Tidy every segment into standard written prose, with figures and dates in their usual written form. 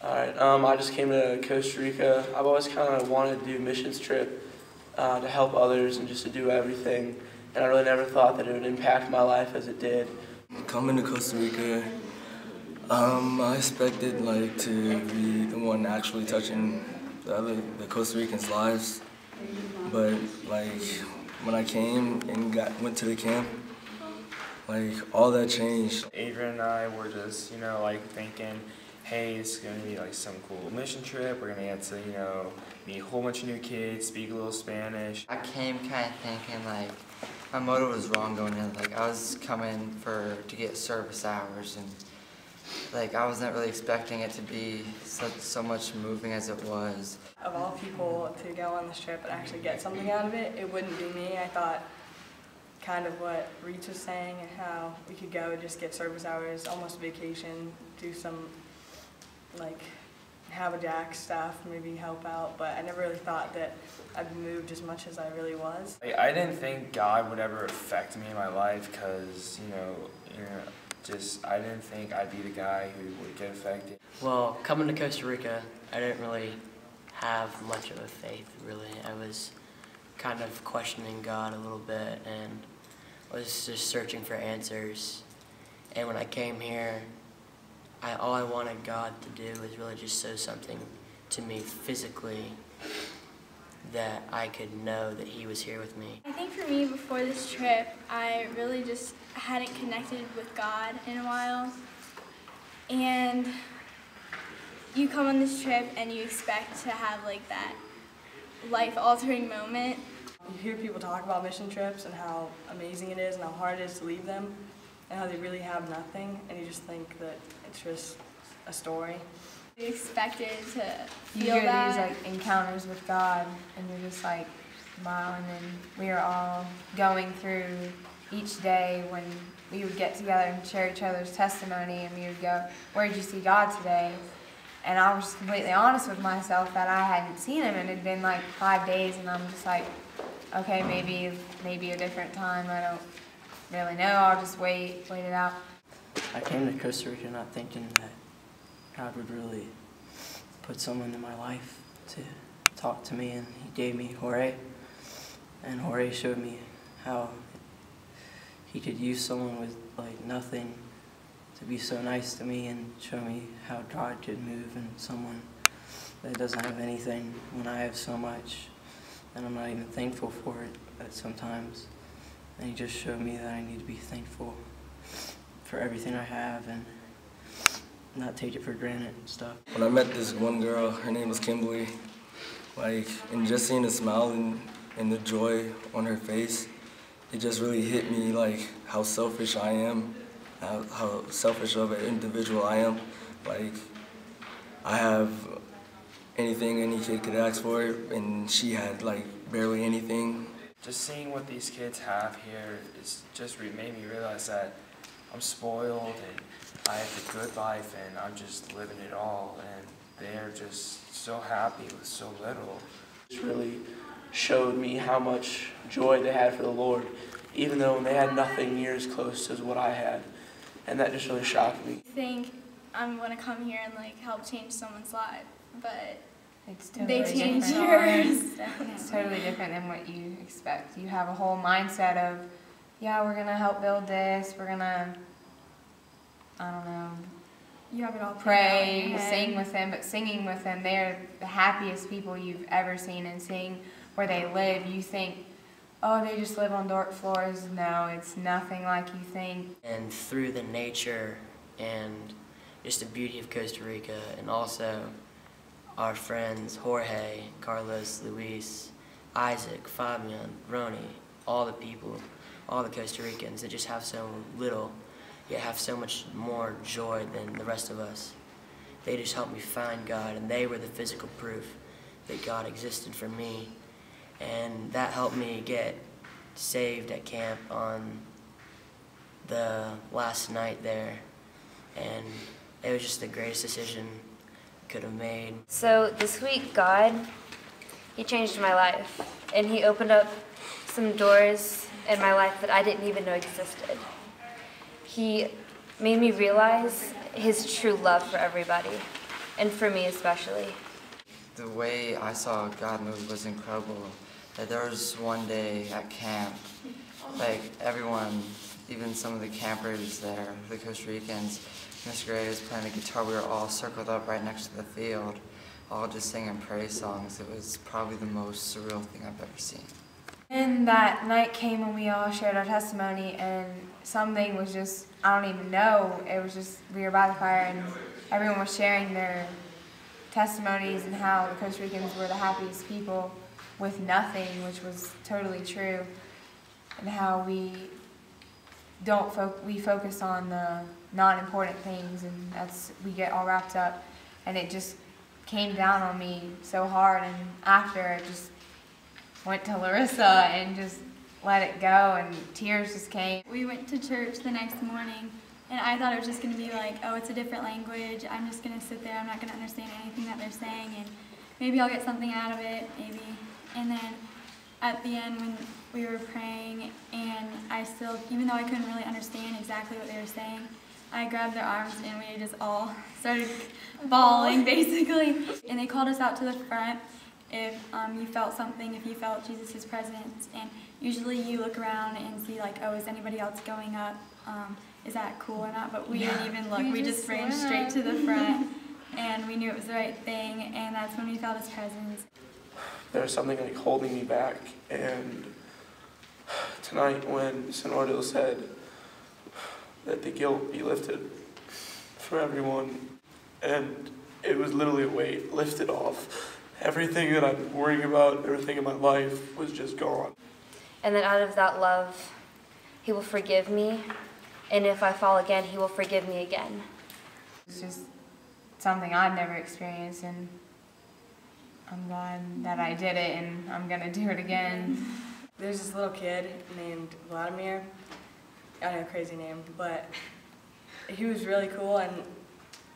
Alright, I just came to Costa Rica. I've always kind of wanted to do a missions trip to help others and just to do everything. And I really never thought that it would impact my life as it did. Coming to Costa Rica, I expected to be the one actually touching the Costa Ricans' lives. But when I came and went to the camp, all that changed. Adrian and I were just, thinking, hey, it's going to be some cool mission trip. We're going to get to, meet a whole bunch of new kids, speak a little Spanish. I came kind of thinking my motive was wrong going in. I was coming to get service hours, and I wasn't really expecting it to be so much moving as it was. Of all people to go on this trip and actually get something out of it, it wouldn't be me. I thought kind of what Reach was saying and how we could go and just get service hours, almost vacation, do some have a jack stuff, maybe help out, but I never really thought that I'd be moved as much as I really was. I didn't think God would ever affect me in my life because, I didn't think I'd be the guy who would get affected. Well, coming to Costa Rica, I didn't really have much of a faith, really. I was kind of questioning God a little bit and was just searching for answers. And when I came here, all I wanted God to do was really just show something to me physically that I could know that He was here with me. I think for me, before this trip, I really just hadn't connected with God in a while. And you come on this trip and you expect to have that life-altering moment. You hear people talk about mission trips and how amazing it is and how hard it is to leave them and how they really have nothing, and you just think that it's just a story. You expected to you feel hear that. these encounters with God, and you're just wow. And then we are all going through each day when we would get together and share each other's testimony, and we would go, "Where did you see God today?" And I was just completely honest with myself that I hadn't seen Him, and it had been 5 days, and I'm just okay, maybe a different time. I don't really know. I'll just wait it out. I came to Costa Rica not thinking that God would really put someone in my life to talk to me, and He gave me Jorge. And Jorge showed me how he could use someone with nothing to be so nice to me and show me how God could move in someone that doesn't have anything when I have so much, and I'm not even thankful for it sometimes. And He just showed me that I need to be thankful for everything I have and not take it for granted and stuff. When I met this one girl, her name was Kimberly, and just seeing the smile and the joy on her face, it just really hit me how selfish I am, how selfish of an individual I am. I have anything any kid could ask for, and she had barely anything. Just seeing what these kids have here is just made me realize that I'm spoiled and I have a good life and I'm just living it all, and they're just so happy with so little. It really showed me how much joy they had for the Lord, even though they had nothing near as close as what I had. And that just really shocked me. I think I'm going to come here and help change someone's life, but it's totally they change different. yours. It's totally different than what you expect. You have a whole mindset of, yeah, we're going to help build this, we're going to, I don't know, you have it all pray, sing with them, but singing with them, they're the happiest people you've ever seen, and seeing where they live, you think, oh, they just live on dirt floors. No, it's nothing like you think. And through the nature and just the beauty of Costa Rica, and also our friends Jorge, Carlos, Luis, Isaac, Fabian, Roni, all the people, all the Costa Ricans that just have so little, yet have so much more joy than the rest of us. They just helped me find God, and they were the physical proof that God existed for me. And that helped me get saved at camp on the last night there. And it was just the greatest decision I could have made. So this week, God, He changed my life. And He opened up some doors in my life that I didn't even know existed. He made me realize His true love for everybody. and for me especially. The way I saw God move was incredible. Like, there was one day at camp, like everyone, even some of the campers there, the Costa Ricans, Mr. Gray was playing the guitar. We were all circled up right next to the field, all just singing praise songs. It was probably the most surreal thing I've ever seen. And that night came when we all shared our testimony, and something was just, I don't even know, it was just, we were by the fire and everyone was sharing their testimonies and how the Costa Ricans were the happiest people with nothing, which was totally true, and how we focus on the non-important things, and we get all wrapped up, and it just came down on me so hard, and after I just went to Larissa and just let it go, and tears just came. We went to church the next morning, and I thought it was just going to be like, oh, it's a different language, I'm just going to sit there, I'm not going to understand anything that they're saying, and maybe I'll get something out of it, maybe. And then at the end when we were praying, and I still, even though I couldn't really understand exactly what they were saying, I grabbed their arms and we just all started bawling basically. And they called us out to the front if you felt something, if you felt Jesus' presence. And usually you look around and see like, oh, is anybody else going up? Is that cool or not? But we didn't even look, we just ran straight to the front and we knew it was the right thing, and that's when we felt his presence. There was something like holding me back, and tonight when Sonordo said that the guilt be lifted for everyone, and it was literally a weight lifted off. Everything that I've been worrying about, everything in my life was just gone. And then out of that love, he will forgive me, and if I fall again, he will forgive me again. It's just something I've never experienced, and I'm glad that I did it, and I'm going to do it again. There's this little kid named Vladimir. I know, crazy name, but he was really cool, and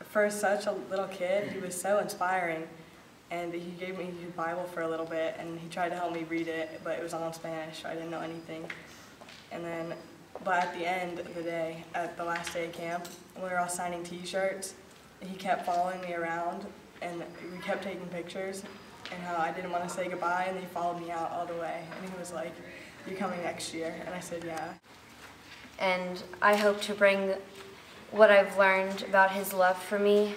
for such a little kid, he was so inspiring. And he gave me his Bible for a little bit, and he tried to help me read it, but it was all in Spanish, so I didn't know anything. And then, but at the end of the day, at the last day of camp, when we were all signing T-shirts, he kept following me around, and we kept taking pictures, and how I didn't want to say goodbye, and he followed me out all the way. And he was like, "You're coming next year?" And I said, "Yeah." And I hope to bring what I've learned about his love for me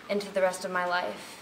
into the rest of my life.